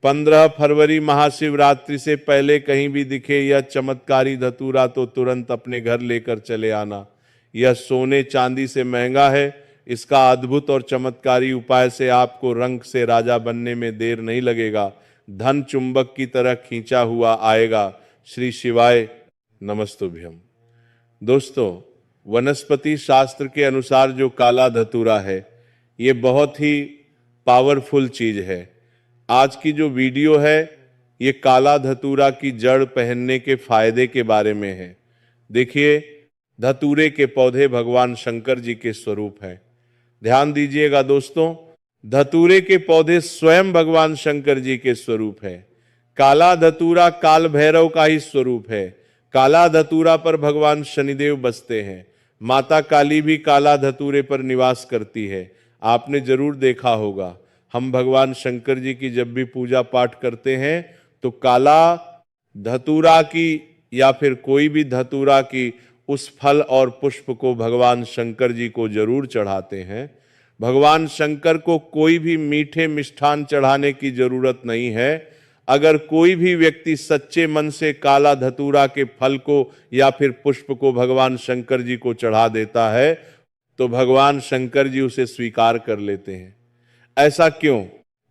15 फरवरी महाशिवरात्रि से पहले कहीं भी दिखे यह चमत्कारी धतूरा तो तुरंत अपने घर लेकर चले आना। यह सोने चांदी से महंगा है। इसका अद्भुत और चमत्कारी उपाय से आपको रंग से राजा बनने में देर नहीं लगेगा। धन चुंबक की तरह खींचा हुआ आएगा। श्री शिवाय नमस्तुभ्यम। दोस्तों, वनस्पति शास्त्र के अनुसार जो काला धतूरा है ये बहुत ही पावरफुल चीज है। आज की जो वीडियो है ये काला धतूरा की जड़ पहनने के फायदे के बारे में है। देखिए, धतूरे के पौधे भगवान शंकर जी के स्वरूप हैं। ध्यान दीजिएगा दोस्तों, धतूरे के पौधे स्वयं भगवान शंकर जी के स्वरूप है। काला धतूरा काल भैरव का ही स्वरूप है। काला धतूरा पर भगवान शनिदेव बसते हैं। माता काली भी काला धतूरे पर निवास करती है। आपने जरूर देखा होगा, हम भगवान शंकर जी की जब भी पूजा पाठ करते हैं तो काला धतूरा की या फिर कोई भी धतूरा की उस फल और पुष्प को भगवान शंकर जी को जरूर चढ़ाते हैं। भगवान शंकर को कोई भी मीठे मिष्ठान चढ़ाने की जरूरत नहीं है। अगर कोई भी व्यक्ति सच्चे मन से काला धतूरा के फल को या फिर पुष्प को भगवान शंकर जी को चढ़ा देता है तो भगवान शंकर जी उसे स्वीकार कर लेते हैं। ऐसा क्यों?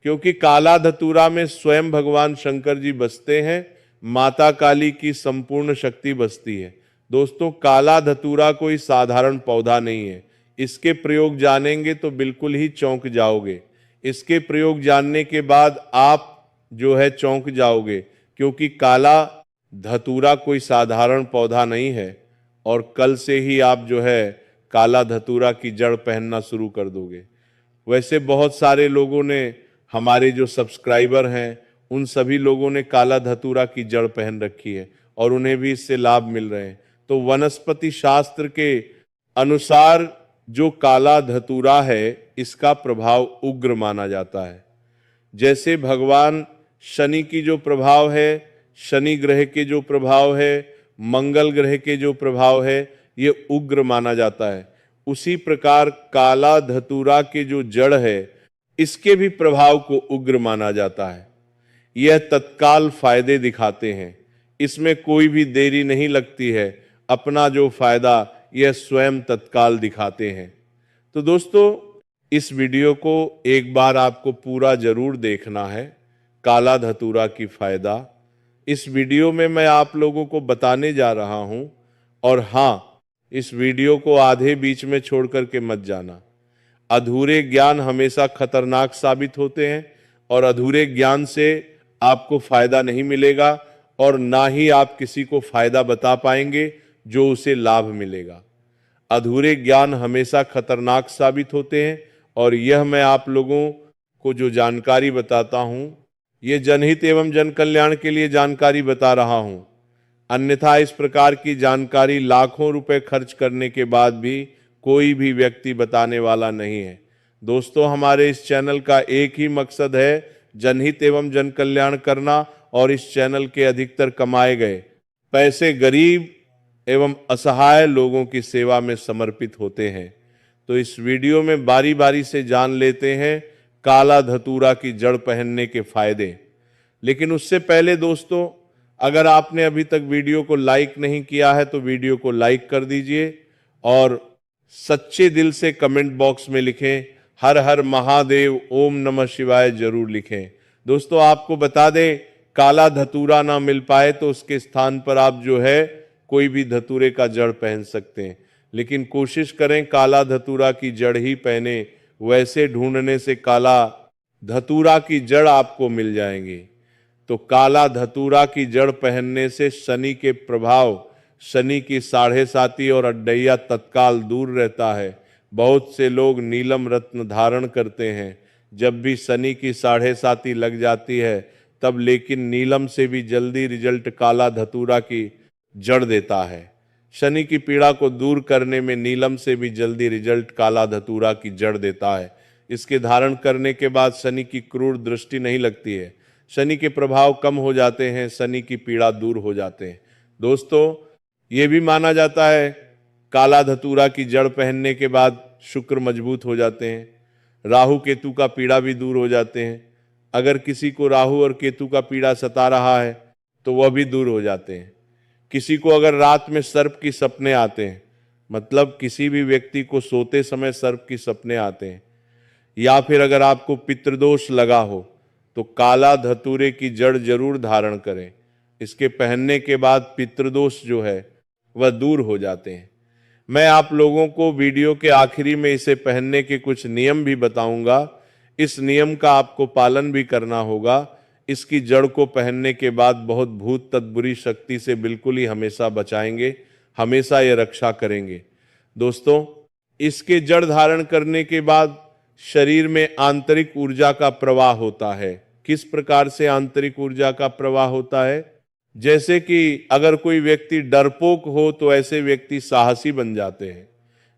क्योंकि काला धतूरा में स्वयं भगवान शंकर जी बसते हैं, माता काली की संपूर्ण शक्ति बसती है। दोस्तों, काला धतूरा कोई साधारण पौधा नहीं है। इसके प्रयोग जानेंगे तो बिल्कुल ही चौंक जाओगे। इसके प्रयोग जानने के बाद आप जो है चौंक जाओगे, क्योंकि काला धतूरा कोई साधारण पौधा नहीं है और कल से ही आप जो है काला धतूरा की जड़ पहनना शुरू कर दोगे। वैसे बहुत सारे लोगों ने, हमारे जो सब्सक्राइबर हैं उन सभी लोगों ने काला धतूरा की जड़ पहन रखी है और उन्हें भी इससे लाभ मिल रहे हैं। तो वनस्पति शास्त्र के अनुसार जो काला धतूरा है इसका प्रभाव उग्र माना जाता है। जैसे भगवान शनि की जो प्रभाव है, शनि ग्रह के जो प्रभाव है, मंगल ग्रह के जो प्रभाव है, ये उग्र माना जाता है। उसी प्रकार काला धतूरा के जो जड़ है इसके भी प्रभाव को उग्र माना जाता है। यह तत्काल फायदे दिखाते हैं। इसमें कोई भी देरी नहीं लगती है। अपना जो फायदा यह स्वयं तत्काल दिखाते हैं। तो दोस्तों, इस वीडियो को एक बार आपको पूरा जरूर देखना है। काला धतूरा की फायदा इस वीडियो में मैं आप लोगों को बताने जा रहा हूं। और हाँ, इस वीडियो को आधे बीच में छोड़ करके मत जाना। अधूरे ज्ञान हमेशा खतरनाक साबित होते हैं और अधूरे ज्ञान से आपको फायदा नहीं मिलेगा और ना ही आप किसी को फायदा बता पाएंगे जो उसे लाभ मिलेगा। अधूरे ज्ञान हमेशा खतरनाक साबित होते हैं और यह मैं आप लोगों को जो जानकारी बताता हूं ये जनहित एवं जन कल्याण के लिए जानकारी बता रहा हूं। अन्यथा इस प्रकार की जानकारी लाखों रुपए खर्च करने के बाद भी कोई भी व्यक्ति बताने वाला नहीं है। दोस्तों, हमारे इस चैनल का एक ही मकसद है जनहित एवं जन कल्याण करना और इस चैनल के अधिकतर कमाए गए पैसे गरीब एवं असहाय लोगों की सेवा में समर्पित होते हैं। तो इस वीडियो में बारी बारी से जान लेते हैं काला धतूरा की जड़ पहनने के फायदे। लेकिन उससे पहले दोस्तों, अगर आपने अभी तक वीडियो को लाइक नहीं किया है तो वीडियो को लाइक कर दीजिए और सच्चे दिल से कमेंट बॉक्स में लिखें हर हर महादेव ओम नमः शिवाय जरूर लिखें। दोस्तों, आपको बता दें, काला धतूरा ना मिल पाए तो उसके स्थान पर आप जो है कोई भी धतूरे का जड़ पहन सकते हैं। लेकिन कोशिश करें काला धतूरा की जड़ ही पहने। वैसे ढूंढने से काला धतूरा की जड़ आपको मिल जाएंगी। तो काला धतूरा की जड़ पहनने से शनि के प्रभाव, शनि की साढ़े साती और अड्डैया तत्काल दूर रहता है। बहुत से लोग नीलम रत्न धारण करते हैं जब भी शनि की साढ़े साती लग जाती है तब, लेकिन नीलम से भी जल्दी रिजल्ट काला धतूरा की जड़ देता है। शनि की पीड़ा को दूर करने में नीलम से भी जल्दी रिजल्ट काला धतूरा की जड़ देता है। इसके धारण करने के बाद शनि की क्रूर दृष्टि नहीं लगती है, शनि के प्रभाव कम हो जाते हैं, शनि की पीड़ा दूर हो जाते हैं। दोस्तों, ये भी माना जाता है काला धतूरा की जड़ पहनने के बाद शुक्र मजबूत हो जाते हैं, राहु केतु का पीड़ा भी दूर हो जाते हैं। अगर किसी को राहु और केतु का पीड़ा सता रहा है तो वह भी दूर हो जाते हैं। किसी को अगर रात में सर्प की सपने आते हैं, मतलब किसी भी व्यक्ति को सोते समय सर्प की सपने आते हैं, या फिर अगर आपको पितृदोष लगा हो तो काला धतूरे की जड़ जरूर धारण करें। इसके पहनने के बाद पितृदोष जो है वह दूर हो जाते हैं। मैं आप लोगों को वीडियो के आखिरी में इसे पहनने के कुछ नियम भी बताऊंगा। इस नियम का आपको पालन भी करना होगा। इसकी जड़ को पहनने के बाद बहुत भूत तत्बुरी शक्ति से बिल्कुल ही हमेशा बचाएंगे, हमेशा ये रक्षा करेंगे। दोस्तों, इसके जड़ धारण करने के बाद शरीर में आंतरिक ऊर्जा का प्रवाह होता है। किस प्रकार से आंतरिक ऊर्जा का प्रवाह होता है? जैसे कि अगर कोई व्यक्ति डरपोक हो तो ऐसे व्यक्ति साहसी बन जाते हैं।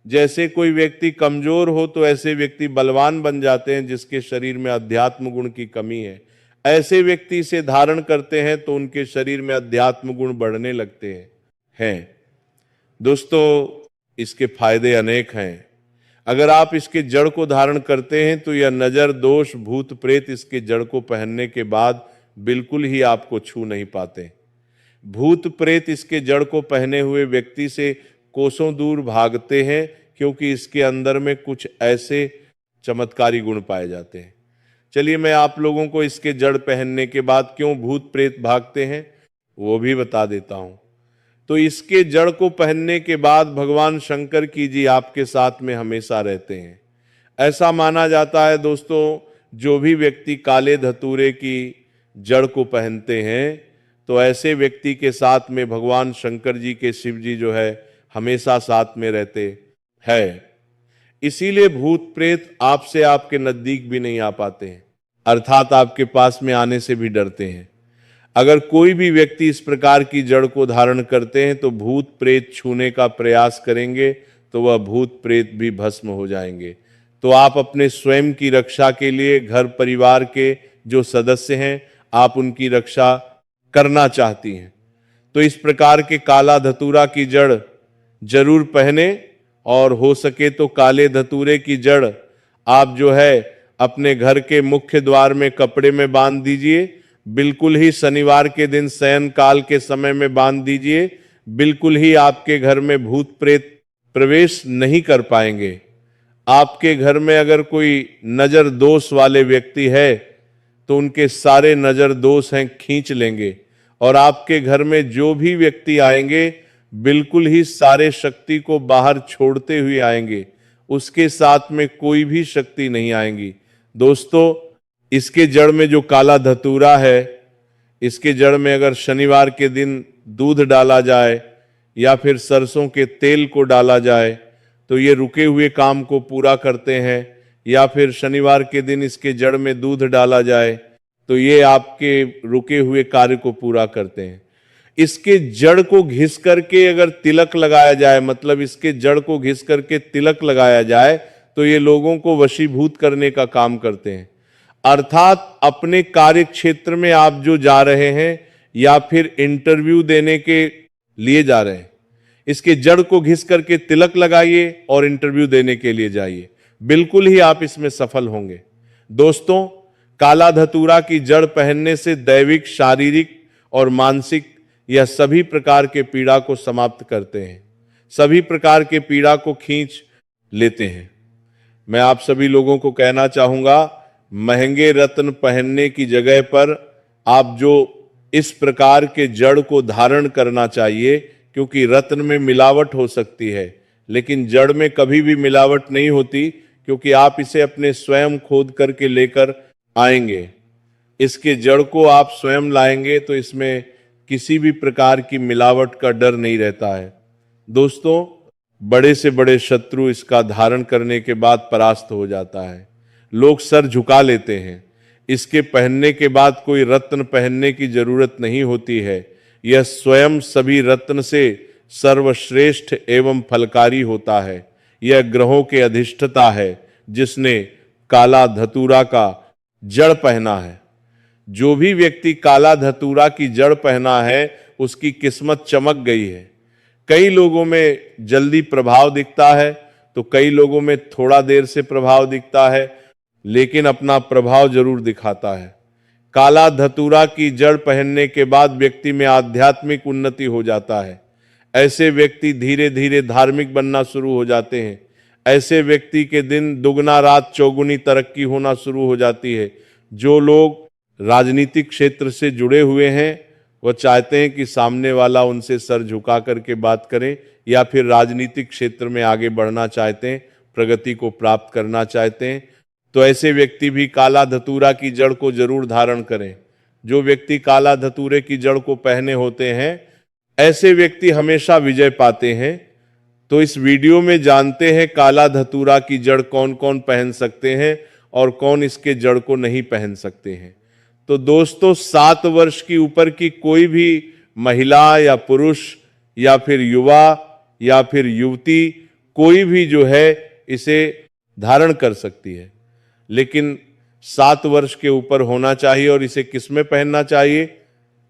जैसे कोई व्यक्ति कमजोर हो तो ऐसे व्यक्ति बलवान बन जाते हैं जिसके शरीर में अध्यात्म गुण की कमी है। ऐसे व्यक्ति इसे धारण करते हैं तो उनके शरीर में अध्यात्म गुण बढ़ने लगते हैं। दोस्तों, इसके फायदे अनेक हैं। अगर आप इसके जड़ को धारण करते हैं तो यह नजर, दोष, भूत प्रेत इसके जड़ को पहनने के बाद बिल्कुल ही आपको छू नहीं पाते। भूत प्रेत इसके जड़ को पहने हुए व्यक्ति से कोसों दूर भागते हैं, क्योंकि इसके अंदर में कुछ ऐसे चमत्कारी गुण पाए जाते हैं। चलिए, मैं आप लोगों को इसके जड़ पहनने के बाद क्यों भूत प्रेत भागते हैं वो भी बता देता हूं। तो इसके जड़ को पहनने के बाद भगवान शंकर की जी आपके साथ में हमेशा रहते हैं। ऐसा माना जाता है दोस्तों, जो भी व्यक्ति काले धतूरे की जड़ को पहनते हैं तो ऐसे व्यक्ति के साथ में भगवान शंकर जी के शिव जी जो है हमेशा साथ में रहते हैं। इसीलिए भूत प्रेत आपसे आपके नजदीक भी नहीं आ पाते हैं, अर्थात आपके पास में आने से भी डरते हैं। अगर कोई भी व्यक्ति इस प्रकार की जड़ को धारण करते हैं तो भूत प्रेत छूने का प्रयास करेंगे तो वह भूत प्रेत भी भस्म हो जाएंगे। तो आप अपने स्वयं की रक्षा के लिए घर परिवार के जो सदस्य हैं, आप उनकी रक्षा करना चाहती हैं तो इस प्रकार के काला धतूरा की जड़ जरूर पहने, और हो सके तो काले धतूरे की जड़ आप जो है अपने घर के मुख्य द्वार में कपड़े में बांध दीजिए। बिल्कुल ही शनिवार के दिन शयन काल के समय में बांध दीजिए। बिल्कुल ही आपके घर में भूत प्रेत प्रवेश नहीं कर पाएंगे। आपके घर में अगर कोई नजर दोष वाले व्यक्ति है तो उनके सारे नजर दोष हैं खींच लेंगे, और आपके घर में जो भी व्यक्ति आएंगे बिल्कुल ही सारे शक्ति को बाहर छोड़ते हुए आएंगे। उसके साथ में कोई भी शक्ति नहीं आएंगी। दोस्तों, इसके जड़ में जो काला धतूरा है, इसके जड़ में अगर शनिवार के दिन दूध डाला जाए या फिर सरसों के तेल को डाला जाए तो ये रुके हुए काम को पूरा करते हैं। या फिर शनिवार के दिन इसके जड़ में दूध डाला जाए तो ये आपके रुके हुए कार्य को पूरा करते हैं। इसके जड़ को घिस करके अगर तिलक लगाया जाए, मतलब इसके जड़ को घिस करके तिलक लगाया जाए तो ये लोगों को वशीभूत करने का काम करते हैं। अर्थात अपने कार्य क्षेत्र में आप जो जा रहे हैं या फिर इंटरव्यू देने के लिए जा रहे हैं, इसके जड़ को घिस करके तिलक लगाइए और इंटरव्यू देने के लिए जाइए, बिल्कुल ही आप इसमें सफल होंगे। दोस्तों, काला धतूरा की जड़ पहनने से दैविक, शारीरिक और मानसिक यह सभी प्रकार के पीड़ा को समाप्त करते हैं, सभी प्रकार के पीड़ा को खींच लेते हैं। मैं आप सभी लोगों को कहना चाहूंगा, महंगे रत्न पहनने की जगह पर आप जो इस प्रकार के जड़ को धारण करना चाहिए, क्योंकि रत्न में मिलावट हो सकती है लेकिन जड़ में कभी भी मिलावट नहीं होती, क्योंकि आप इसे अपने स्वयं खोद करके लेकर आएंगे। इसके जड़ को आप स्वयं लाएंगे तो इसमें किसी भी प्रकार की मिलावट का डर नहीं रहता है। दोस्तों, बड़े से बड़े शत्रु इसका धारण करने के बाद परास्त हो जाता है। लोग सर झुका लेते हैं। इसके पहनने के बाद कोई रत्न पहनने की जरूरत नहीं होती है। यह स्वयं सभी रत्न से सर्वश्रेष्ठ एवं फलकारी होता है। यह ग्रहों के अधिष्ठता है जिसने काला धतूरा का जड़ पहना है। जो भी व्यक्ति काला धतूरा की जड़ पहना है उसकी किस्मत चमक गई है। कई लोगों में जल्दी प्रभाव दिखता है तो कई लोगों में थोड़ा देर से प्रभाव दिखता है, लेकिन अपना प्रभाव जरूर दिखाता है। काला धतूरा की जड़ पहनने के बाद व्यक्ति में आध्यात्मिक उन्नति हो जाता है। ऐसे व्यक्ति धीरे धीरे धार्मिक बनना शुरू हो जाते हैं। ऐसे व्यक्ति के दिन दुगना रात चौगुनी तरक्की होना शुरू हो जाती है। जो लोग राजनीतिक क्षेत्र से जुड़े हुए हैं वह चाहते हैं कि सामने वाला उनसे सर झुका करके बात करे, या फिर राजनीतिक क्षेत्र में आगे बढ़ना चाहते हैं, प्रगति को प्राप्त करना चाहते हैं, तो ऐसे व्यक्ति भी काला धतूरा की जड़ को जरूर धारण करें। जो व्यक्ति काला धतूरे की जड़ को पहने होते हैं ऐसे व्यक्ति हमेशा विजय पाते हैं। तो इस वीडियो में जानते हैं काला धतूरा की जड़ कौन कौन पहन सकते हैं और कौन इसके जड़ को नहीं पहन सकते हैं। तो दोस्तों 7 वर्ष की ऊपर की कोई भी महिला या पुरुष या फिर युवा या फिर युवती कोई भी जो है इसे धारण कर सकती है, लेकिन 7 वर्ष के ऊपर होना चाहिए। और इसे किस में पहनना चाहिए?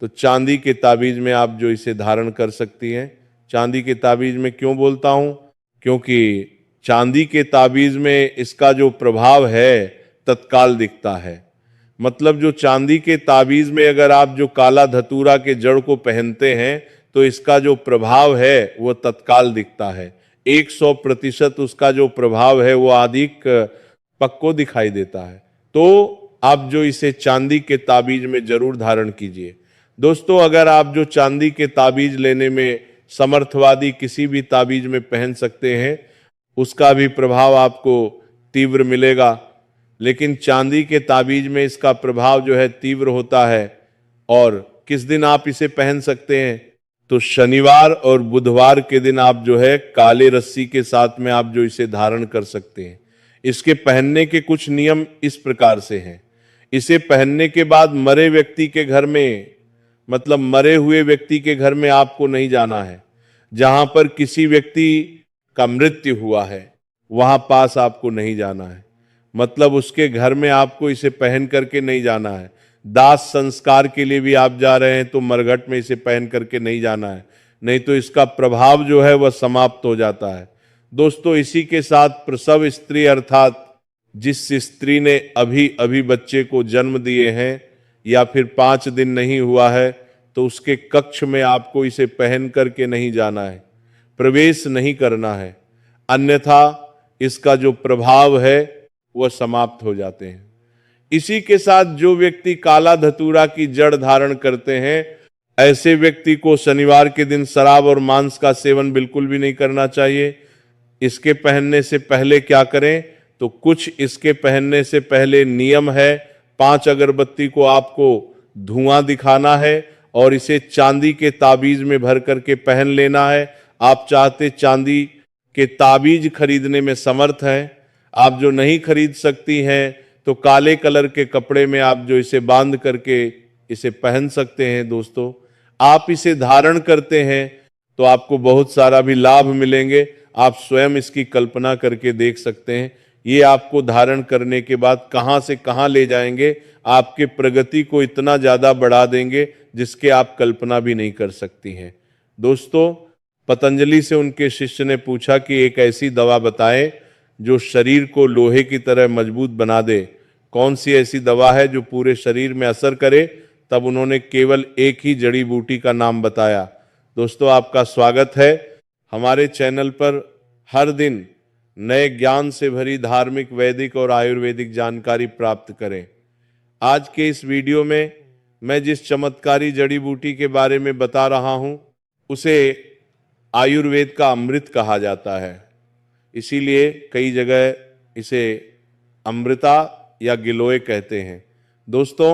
तो चांदी के ताबीज में आप जो इसे धारण कर सकती हैं। चांदी के ताबीज में क्यों बोलता हूं? क्योंकि चांदी के ताबीज में इसका जो प्रभाव है तत्काल दिखता है। मतलब जो चांदी के ताबीज में अगर आप जो काला धतूरा के जड़ को पहनते हैं तो इसका जो प्रभाव है वो तत्काल दिखता है। 100% उसका जो प्रभाव है वो अधिक पक्को दिखाई देता है। तो आप जो इसे चांदी के ताबीज में जरूर धारण कीजिए। दोस्तों अगर आप जो चांदी के ताबीज लेने में समर्थवादी किसी भी ताबीज में पहन सकते हैं उसका भी प्रभाव आपको तीव्र मिलेगा, लेकिन चांदी के ताबीज में इसका प्रभाव जो है तीव्र होता है। और किस दिन आप इसे पहन सकते हैं? तो शनिवार और बुधवार के दिन आप जो है काले रस्सी के साथ में आप जो इसे धारण कर सकते हैं। इसके पहनने के कुछ नियम इस प्रकार से हैं। इसे पहनने के बाद मरे व्यक्ति के घर में, मतलब मरे हुए व्यक्ति के घर में आपको नहीं जाना है। जहां पर किसी व्यक्ति का मृत्यु हुआ है वहां पास आपको नहीं जाना है। मतलब उसके घर में आपको इसे पहन करके नहीं जाना है। दास संस्कार के लिए भी आप जा रहे हैं तो मरघट में इसे पहन करके नहीं जाना है, नहीं तो इसका प्रभाव जो है वह समाप्त हो जाता है। दोस्तों इसी के साथ प्रसव स्त्री अर्थात जिस स्त्री ने अभी अभी बच्चे को जन्म दिए हैं या फिर 5 दिन नहीं हुआ है तो उसके कक्ष में आपको इसे पहन करके नहीं जाना है, प्रवेश नहीं करना है, अन्यथा इसका जो प्रभाव है वह समाप्त हो जाते हैं। इसी के साथ जो व्यक्ति काला धतूरा की जड़ धारण करते हैं ऐसे व्यक्ति को शनिवार के दिन शराब और मांस का सेवन बिल्कुल भी नहीं करना चाहिए। इसके पहनने से पहले क्या करें? तो कुछ इसके पहनने से पहले नियम है। 5 अगरबत्ती को आपको धुआं दिखाना है और इसे चांदी के ताबीज में भर करके पहन लेना है। आप चाहते चांदी के ताबीज खरीदने में समर्थ हैं, आप जो नहीं खरीद सकती हैं तो काले कलर के कपड़े में आप जो इसे बांध करके इसे पहन सकते हैं। दोस्तों आप इसे धारण करते हैं तो आपको बहुत सारा भी लाभ मिलेंगे। आप स्वयं इसकी कल्पना करके देख सकते हैं। ये आपको धारण करने के बाद कहां से कहां ले जाएंगे, आपके प्रगति को इतना ज्यादा बढ़ा देंगे जिसके आप कल्पना भी नहीं कर सकती हैं। दोस्तों पतंजलि से उनके शिष्य ने पूछा कि एक ऐसी दवा बताएं जो शरीर को लोहे की तरह मजबूत बना दे। कौन सी ऐसी दवा है जो पूरे शरीर में असर करे? तब उन्होंने केवल एक ही जड़ी बूटी का नाम बताया। दोस्तों आपका स्वागत है। हमारे चैनल पर हर दिन नए ज्ञान से भरी धार्मिक, वैदिक और आयुर्वेदिक जानकारी प्राप्त करें। आज के इस वीडियो में मैं जिस चमत्कारी जड़ी बूटी के बारे में बता रहा हूं उसे आयुर्वेद का अमृत कहा जाता है। इसीलिए कई जगह इसे अमृता या गिलोय कहते हैं। दोस्तों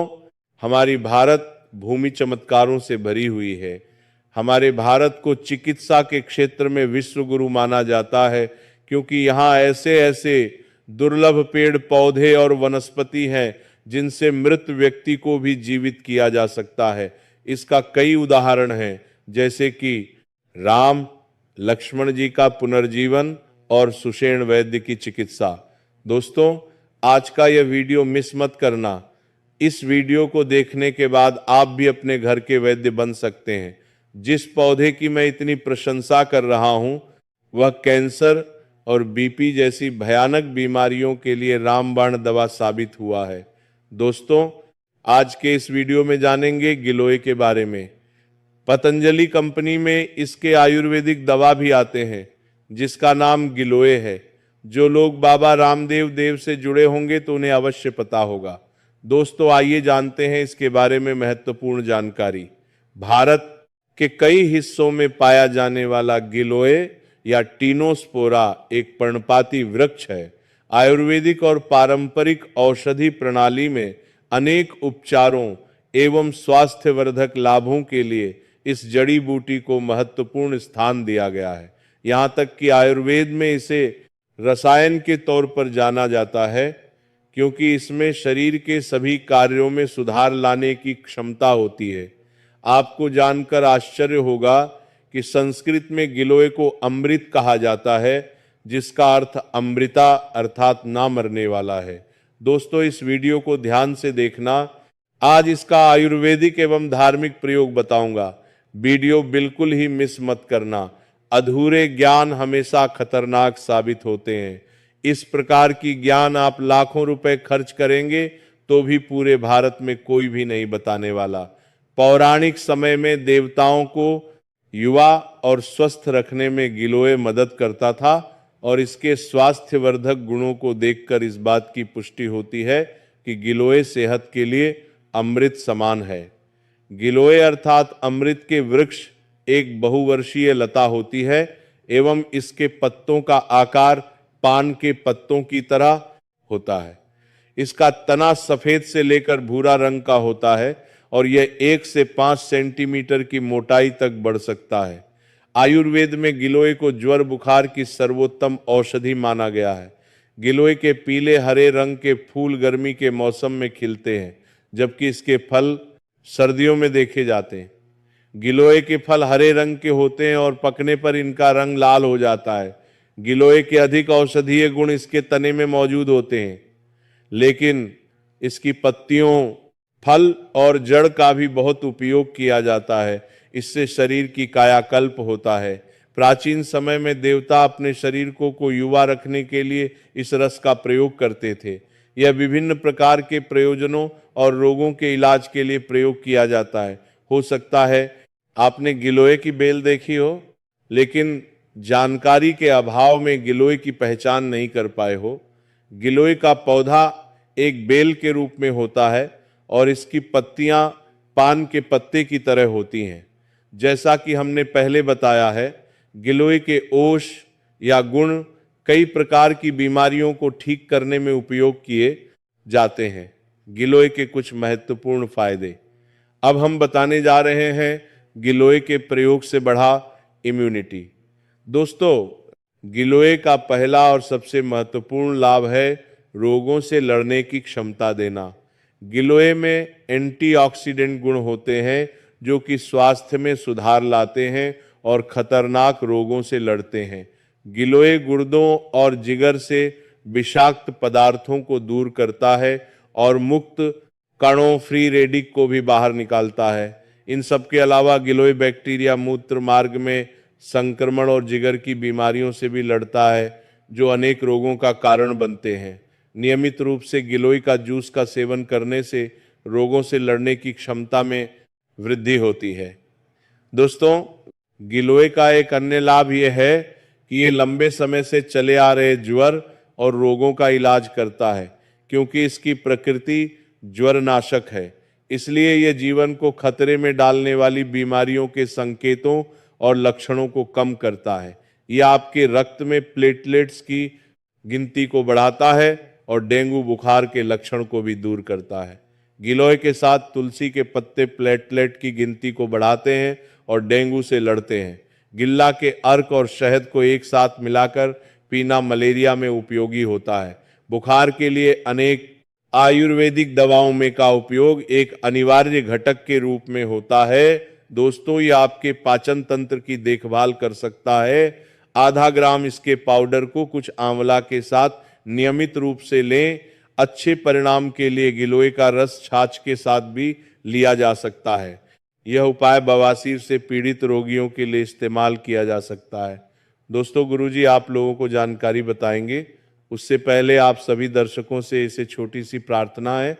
हमारी भारत भूमि चमत्कारों से भरी हुई है। हमारे भारत को चिकित्सा के क्षेत्र में विश्व गुरु माना जाता है, क्योंकि यहाँ ऐसे ऐसे दुर्लभ पेड़ पौधे और वनस्पति हैं जिनसे मृत व्यक्ति को भी जीवित किया जा सकता है। इसका कई उदाहरण हैं, जैसे कि राम लक्ष्मण जी का पुनर्जीवन और सुषेण वैद्य की चिकित्सा। दोस्तों आज का यह वीडियो मिस मत करना। इस वीडियो को देखने के बाद आप भी अपने घर के वैद्य बन सकते हैं। जिस पौधे की मैं इतनी प्रशंसा कर रहा हूं वह कैंसर और बीपी जैसी भयानक बीमारियों के लिए रामबाण दवा साबित हुआ है। दोस्तों आज के इस वीडियो में जानेंगे गिलोय के बारे में। पतंजलि कंपनी में इसके आयुर्वेदिक दवा भी आते हैं जिसका नाम गिलोय है। जो लोग बाबा रामदेव देव से जुड़े होंगे तो उन्हें अवश्य पता होगा। दोस्तों आइए जानते हैं इसके बारे में महत्वपूर्ण जानकारी। भारत के कई हिस्सों में पाया जाने वाला गिलोय या टीनोस्पोरा एक पर्णपाती वृक्ष है। आयुर्वेदिक और पारंपरिक औषधि प्रणाली में अनेक उपचारों एवं स्वास्थ्यवर्धक लाभों के लिए इस जड़ी बूटी को महत्वपूर्ण स्थान दिया गया है। यहाँ तक कि आयुर्वेद में इसे रसायन के तौर पर जाना जाता है क्योंकि इसमें शरीर के सभी कार्यों में सुधार लाने की क्षमता होती है। आपको जानकर आश्चर्य होगा कि संस्कृत में गिलोय को अमृत कहा जाता है जिसका अर्थ अमृता अर्थात ना मरने वाला है। दोस्तों इस वीडियो को ध्यान से देखना। आज इसका आयुर्वेदिक एवं धार्मिक प्रयोग बताऊंगा। वीडियो बिल्कुल ही मिस मत करना। अधूरे ज्ञान हमेशा खतरनाक साबित होते हैं। इस प्रकार की ज्ञान आप लाखों रुपए खर्च करेंगे तो भी पूरे भारत में कोई भी नहीं बताने वाला। पौराणिक समय में देवताओं को युवा और स्वस्थ रखने में गिलोय मदद करता था और इसके स्वास्थ्यवर्धक गुणों को देखकर इस बात की पुष्टि होती है कि गिलोय सेहत के लिए अमृत समान है। गिलोय अर्थात अमृत के वृक्ष एक बहुवर्षीय लता होती है एवं इसके पत्तों का आकार पान के पत्तों की तरह होता है। इसका तना सफेद से लेकर भूरा रंग का होता है और यह 1 से 5 सेंटीमीटर की मोटाई तक बढ़ सकता है। आयुर्वेद में गिलोय को ज्वर बुखार की सर्वोत्तम औषधि माना गया है। गिलोय के पीले हरे रंग के फूल गर्मी के मौसम में खिलते हैं जबकि इसके फल सर्दियों में देखे जाते हैं। गिलोय के फल हरे रंग के होते हैं और पकने पर इनका रंग लाल हो जाता है। गिलोय के अधिक औषधीय गुण इसके तने में मौजूद होते हैं, लेकिन इसकी पत्तियों, फल और जड़ का भी बहुत उपयोग किया जाता है। इससे शरीर की कायाकल्प होता है। प्राचीन समय में देवता अपने शरीर को युवा रखने के लिए इस रस का प्रयोग करते थे। यह विभिन्न प्रकार के प्रयोजनों और रोगों के इलाज के लिए प्रयोग किया जाता है। हो सकता है आपने गिलोय की बेल देखी हो, लेकिन जानकारी के अभाव में गिलोय की पहचान नहीं कर पाए हो। गिलोय का पौधा एक बेल के रूप में होता है और इसकी पत्तियां पान के पत्ते की तरह होती हैं। जैसा कि हमने पहले बताया है, गिलोय के ओष या गुण कई प्रकार की बीमारियों को ठीक करने में उपयोग किए जाते हैं। गिलोय के कुछ महत्वपूर्ण फायदे अब हम बताने जा रहे हैं। गिलोय के प्रयोग से बढ़ा इम्यूनिटी। दोस्तों गिलोय का पहला और सबसे महत्वपूर्ण लाभ है रोगों से लड़ने की क्षमता देना। गिलोय में एंटीऑक्सीडेंट गुण होते हैं जो कि स्वास्थ्य में सुधार लाते हैं और खतरनाक रोगों से लड़ते हैं। गिलोय गुर्दों और जिगर से विषाक्त पदार्थों को दूर करता है और मुक्त कणों फ्री रेडिक को भी बाहर निकालता है। इन सब के अलावा गिलोय बैक्टीरिया मूत्र मार्ग में संक्रमण और जिगर की बीमारियों से भी लड़ता है जो अनेक रोगों का कारण बनते हैं। नियमित रूप से गिलोय का जूस का सेवन करने से रोगों से लड़ने की क्षमता में वृद्धि होती है। दोस्तों गिलोय का एक अन्य लाभ यह है कि ये लंबे समय से चले आ रहे ज्वर और रोगों का इलाज करता है। क्योंकि इसकी प्रकृति ज्वरनाशक है, इसलिए यह जीवन को खतरे में डालने वाली बीमारियों के संकेतों और लक्षणों को कम करता है। यह आपके रक्त में प्लेटलेट्स की गिनती को बढ़ाता है और डेंगू बुखार के लक्षण को भी दूर करता है। गिलोय के साथ तुलसी के पत्ते प्लेटलेट की गिनती को बढ़ाते हैं और डेंगू से लड़ते हैं। गिल्ला के अर्क और शहद को एक साथ मिलाकर पीना मलेरिया में उपयोगी होता है। बुखार के लिए अनेक आयुर्वेदिक दवाओं में का उपयोग एक अनिवार्य घटक के रूप में होता है। दोस्तों ये आपके पाचन तंत्र की देखभाल कर सकता है। आधा ग्राम इसके पाउडर को कुछ आंवला के साथ नियमित रूप से लें। अच्छे परिणाम के लिए गिलोय का रस छाछ के साथ भी लिया जा सकता है। यह उपाय बवासीर से पीड़ित रोगियों के लिए इस्तेमाल किया जा सकता है। दोस्तों गुरुजी आप लोगों को जानकारी बताएंगे, उससे पहले आप सभी दर्शकों से इसे छोटी सी प्रार्थना है।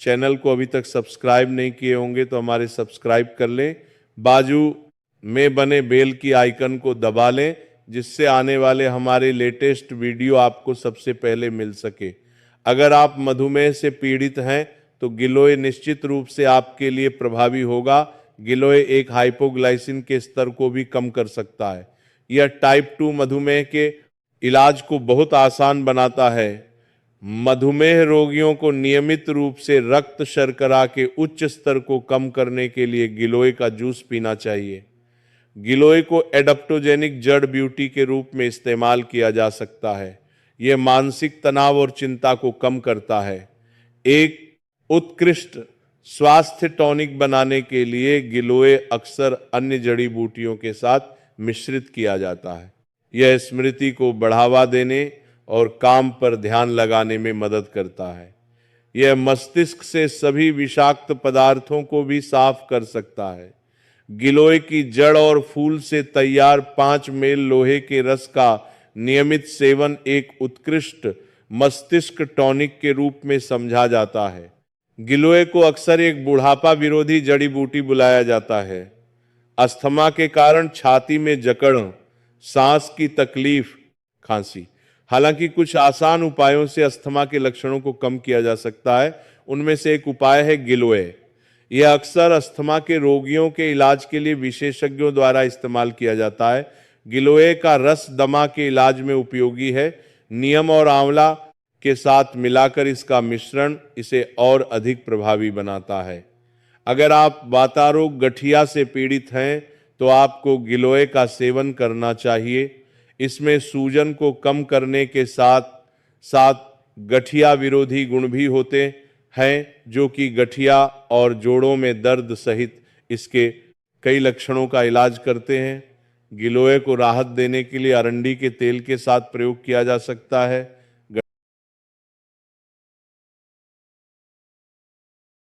चैनल को अभी तक सब्सक्राइब नहीं किए होंगे तो हमारे सब्सक्राइब कर लें, बाजू में बने बेल की आइकन को दबा लें, जिससे आने वाले हमारे लेटेस्ट वीडियो आपको सबसे पहले मिल सके। अगर आप मधुमेह से पीड़ित हैं तो गिलोय निश्चित रूप से आपके लिए प्रभावी होगा। गिलोय एक हाइपोग्लाइसिन के स्तर को भी कम कर सकता है। यह टाइप 2 मधुमेह के इलाज को बहुत आसान बनाता है। मधुमेह रोगियों को नियमित रूप से रक्त शर्करा के उच्च स्तर को कम करने के लिए गिलोय का जूस पीना चाहिए। गिलोय को एडाप्टोजेनिक जड़ ब्यूटी के रूप में इस्तेमाल किया जा सकता है। यह मानसिक तनाव और चिंता को कम करता है। एक उत्कृष्ट स्वास्थ्य टॉनिक बनाने के लिए गिलोय अक्सर अन्य जड़ी बूटियों के साथ मिश्रित किया जाता है। यह स्मृति को बढ़ावा देने और काम पर ध्यान लगाने में मदद करता है। यह मस्तिष्क से सभी विषाक्त पदार्थों को भी साफ कर सकता है। गिलोय की जड़ और फूल से तैयार 5 मेल लोहे के रस का नियमित सेवन एक उत्कृष्ट मस्तिष्क टॉनिक के रूप में समझा जाता है। गिलोय को अक्सर एक बुढ़ापा विरोधी जड़ी बूटी बुलाया जाता है। अस्थमा के कारण छाती में जकड़, सांस की तकलीफ, खांसी। हालांकि कुछ आसान उपायों से अस्थमा के लक्षणों को कम किया जा सकता है। उनमें से एक उपाय है गिलोय। यह अक्सर अस्थमा के रोगियों के इलाज के लिए विशेषज्ञों द्वारा इस्तेमाल किया जाता है। गिलोय का रस दमा के इलाज में उपयोगी है। नीम और आंवला के साथ मिलाकर इसका मिश्रण इसे और अधिक प्रभावी बनाता है। अगर आप वातारोग गठिया से पीड़ित हैं तो आपको गिलोय का सेवन करना चाहिए। इसमें सूजन को कम करने के साथ साथ गठिया विरोधी गुण भी होते हैं, जो कि गठिया और जोड़ों में दर्द सहित इसके कई लक्षणों का इलाज करते हैं। गिलोय को राहत देने के लिए अरंडी के तेल के साथ प्रयोग किया जा सकता है।